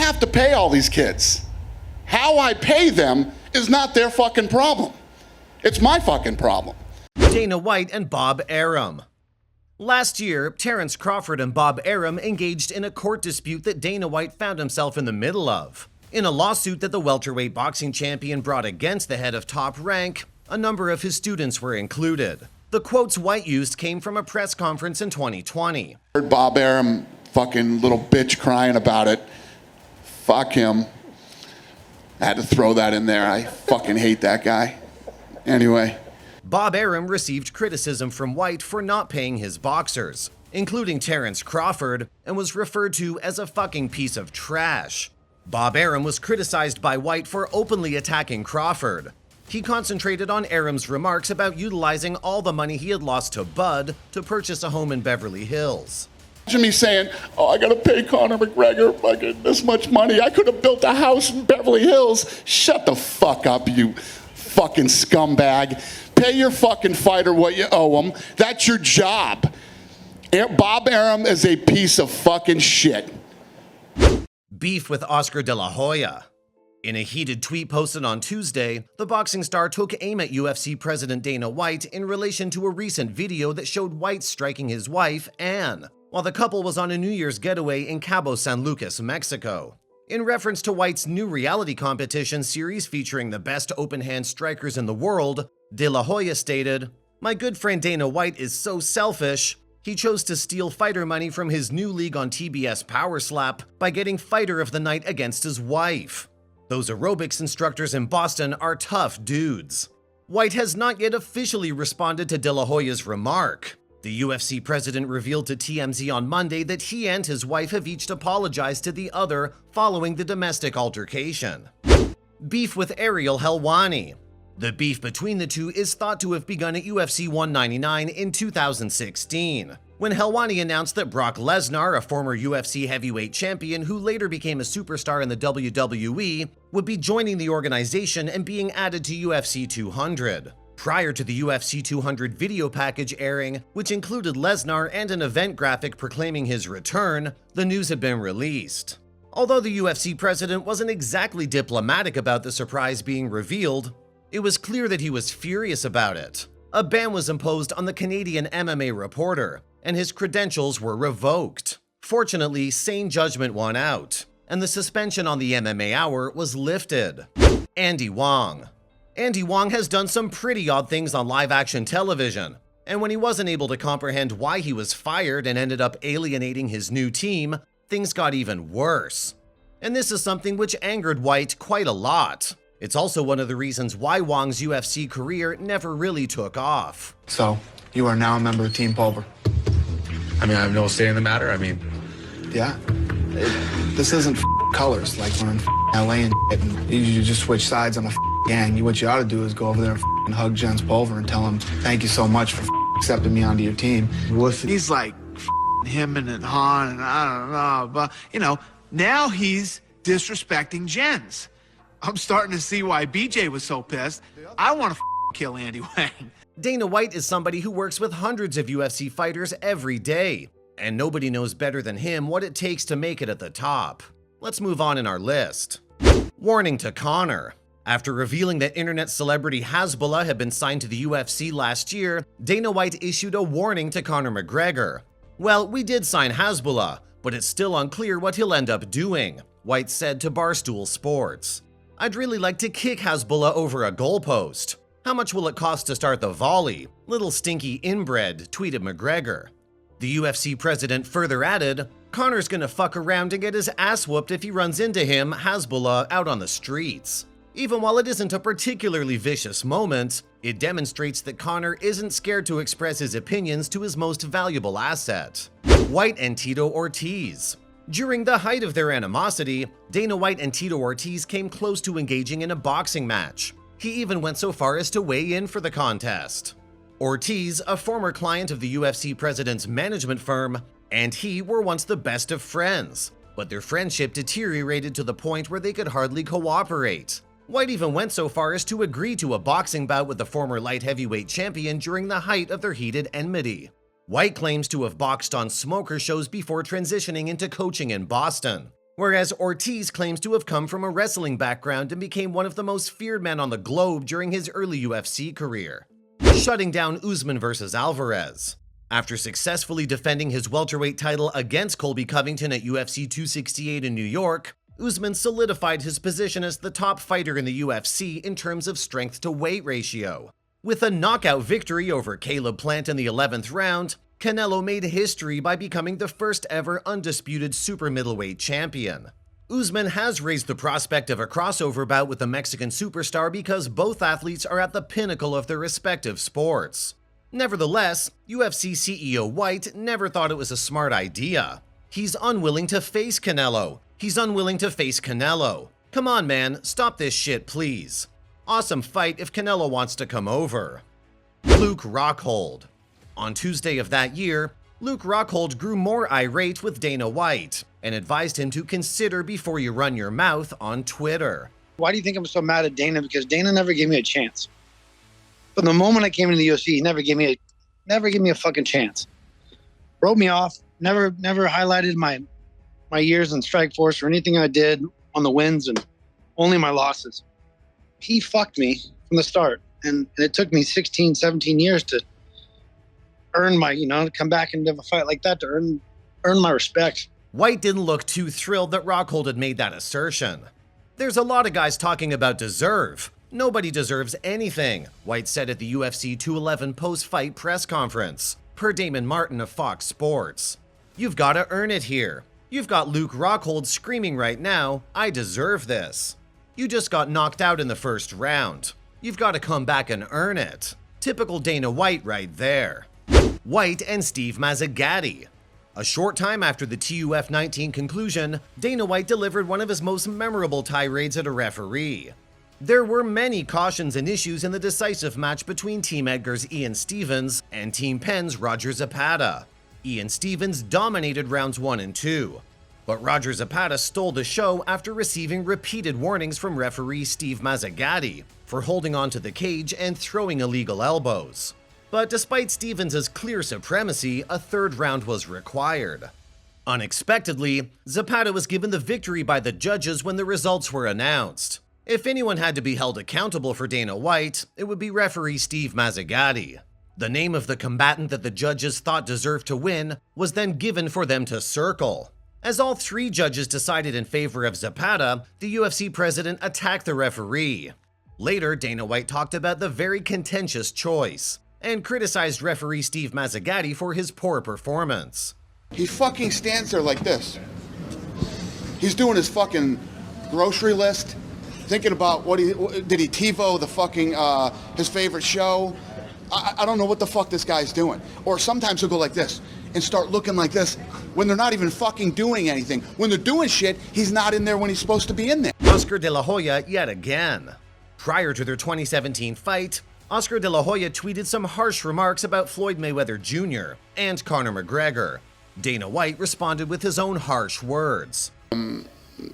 have to pay all these kids. How I pay them is not their fucking problem. It's my fucking problem. Dana White and Bob Arum. Last year, Terence Crawford and Bob Arum engaged in a court dispute that Dana White found himself in the middle of. In a lawsuit that the welterweight boxing champion brought against the head of Top Rank, a number of his students were included. The quotes White used came from a press conference in 2020. Heard Bob Arum fucking little bitch crying about it. Fuck him. I had to throw that in there. I fucking hate that guy. Anyway. Bob Arum received criticism from White for not paying his boxers, including Terence Crawford, and was referred to as a fucking piece of trash. Bob Arum was criticized by White for openly attacking Crawford. He concentrated on Arum's remarks about utilizing all the money he had lost to Bud to purchase a home in Beverly Hills. Imagine me saying, oh, I gotta pay Conor McGregor fucking this much money. I could have built a house in Beverly Hills. Shut the fuck up, you fucking scumbag. Pay your fucking fighter what you owe him. That's your job. Bob Arum is a piece of fucking shit. Beef with Oscar De La Hoya. In a heated tweet posted on Tuesday, the boxing star took aim at UFC President Dana White in relation to a recent video that showed White striking his wife, Anne, while the couple was on a New Year's getaway in Cabo San Lucas, Mexico. In reference to White's new reality competition series featuring the best open-hand strikers in the world, De La Hoya stated, "My good friend Dana White is so selfish. He chose to steal fighter money from his new league on TBS Power Slap by getting Fighter of the Night against his wife. Those aerobics instructors in Boston are tough dudes." White has not yet officially responded to De La Hoya's remark. The UFC president revealed to TMZ on Monday that he and his wife have each apologized to the other following the domestic altercation. Beef with Ariel Helwani. The beef between the two is thought to have begun at UFC 199 in 2016, when Helwani announced that Brock Lesnar, a former UFC heavyweight champion who later became a superstar in the WWE, would be joining the organization and being added to UFC 200. Prior to the UFC 200 video package airing, which included Lesnar and an event graphic proclaiming his return, the news had been released. Although the UFC president wasn't exactly diplomatic about the surprise being revealed, it was clear that he was furious about it. A ban was imposed on the Canadian MMA reporter, and his credentials were revoked. Fortunately, sane judgment won out, and the suspension on the MMA Hour was lifted. Andy Wong. Andy Wong has done some pretty odd things on live-action television, and when he wasn't able to comprehend why he was fired and ended up alienating his new team, things got even worse. And this is something which angered White quite a lot. It's also one of the reasons why Wong's UFC career never really took off. So, you are now a member of Team Pulver. I mean, I have no say in the matter. I mean... Yeah. This isn't colors, like we're in LA and you just switch sides on a gang. What you ought to do is go over there and hug Jens Pulver and tell him, thank you so much for accepting me onto your team. He's like him and Han and I don't know, but, you know, now he's disrespecting Jens. I'm starting to see why BJ was so pissed. I want to kill Andy Wang. Dana White is somebody who works with hundreds of UFC fighters every day, and nobody knows better than him what it takes to make it at the top. Let's move on in our list. Warning to Conor. After revealing that internet celebrity Hasbulla had been signed to the UFC last year, Dana White issued a warning to Conor McGregor. "Well, we did sign Hasbulla, but it's still unclear what he'll end up doing," White said to Barstool Sports. "I'd really like to kick Hasbulla over a goalpost. How much will it cost to start the volley? Little stinky inbred," tweeted McGregor. The UFC president further added, "Conor's gonna fuck around and get his ass whooped if he runs into him, Hasbulla, out on the streets." Even while it isn't a particularly vicious moment, it demonstrates that Conor isn't scared to express his opinions to his most valuable asset. White and Tito Ortiz. During the height of their animosity, Dana White and Tito Ortiz came close to engaging in a boxing match. He even went so far as to weigh in for the contest. Ortiz, a former client of the UFC president's management firm, and he were once the best of friends, but their friendship deteriorated to the point where they could hardly cooperate. White even went so far as to agree to a boxing bout with the former light heavyweight champion during the height of their heated enmity. White claims to have boxed on smoker shows before transitioning into coaching in Boston. whereas Ortiz claims to have come from a wrestling background and became one of the most feared men on the globe during his early UFC career, shutting down USMAN versus ALVAREZ. After successfully defending his welterweight title against Colby Covington at UFC 268 in New York, USMAN solidified his position as the top fighter in the UFC in terms of strength-to-weight ratio. With a knockout victory over Caleb Plant in the 11th round, Canelo made history by becoming the first ever undisputed super middleweight champion. USMAN has raised the prospect of a crossover bout with the Mexican superstar because both athletes are at the pinnacle of their respective sports. Nevertheless, UFC CEO White never thought it was a smart idea. He's unwilling to face Canelo. He's unwilling to face Canelo. Come on, man, stop this shit, please. Awesome fight if Canelo wants to come over. Luke Rockhold. On Tuesday of that year, Luke Rockhold grew more irate with Dana White and advised him to consider before you run your mouth on Twitter. Why do you think I'm so mad at Dana? Because Dana never gave me a chance. From the moment I came into the UFC, he never gave me a fucking chance. Wrote me off. Never highlighted my years in Strikeforce or anything I did on the wins, and only my losses. He fucked me from the start, and it took me 16, 17 years to earn my, come back and have a fight like that to earn my respect. White didn't look too thrilled that Rockhold had made that assertion. There's a lot of guys talking about deserve. Nobody deserves anything, White said at the UFC 211 post-fight press conference, per Damon Martin of Fox Sports. You've got to earn it here. You've got Luke Rockhold screaming right now, I deserve this. You just got knocked out in the first round. You've got to come back and earn it. Typical Dana White right there. White and Steve Mazzagatti. A short time after the TUF 19 conclusion, Dana White delivered one of his most memorable tirades at a referee. There were many cautions and issues in the decisive match between Team Edgar's Ian Stevens and Team Penn's Roger Zapata. Ian Stevens dominated rounds 1 and 2, but Roger Zapata stole the show after receiving repeated warnings from referee Steve Mazzagatti for holding onto the cage and throwing illegal elbows. But despite Stevens' clear supremacy, a third round was required. Unexpectedly, Zapata was given the victory by the judges when the results were announced. If anyone had to be held accountable for Dana White, it would be referee Steve Mazzagatti. The name of the combatant that the judges thought deserved to win was then given for them to circle. As all three judges decided in favor of Zapata, the UFC president attacked the referee. Later, Dana White talked about the very contentious choice and criticized referee Steve Mazzagatti for his poor performance. He fucking stands there like this. He's doing his fucking grocery list, thinking about did he TiVo the fucking, his favorite show? I don't know what the fuck this guy's doing. Or sometimes he'll go like this and start looking like this when they're not even fucking doing anything. When they're doing shit, he's not in there when he's supposed to be in there. Oscar De La Hoya yet again. Prior to their 2017 fight, Oscar De La Hoya tweeted some harsh remarks about Floyd Mayweather Jr. and Conor McGregor. Dana White responded with his own harsh words. It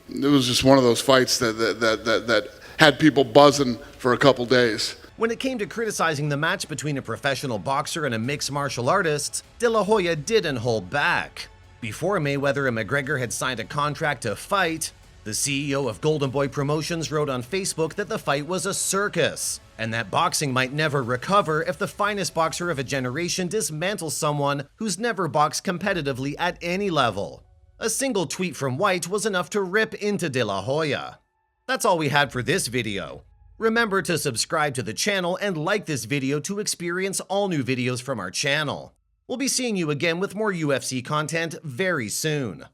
was just one of those fights that had people buzzing for a couple days. When it came to criticizing the match between a professional boxer and a mixed martial artist, De La Hoya didn't hold back. Before Mayweather and McGregor had signed a contract to fight, the CEO of Golden Boy Promotions wrote on Facebook that the fight was a circus, and that boxing might never recover if the finest boxer of a generation dismantles someone who's never boxed competitively at any level. A single tweet from White was enough to rip into De La Hoya. That's all we had for this video. Remember to subscribe to the channel and like this video to experience all new videos from our channel. We'll be seeing you again with more UFC content very soon.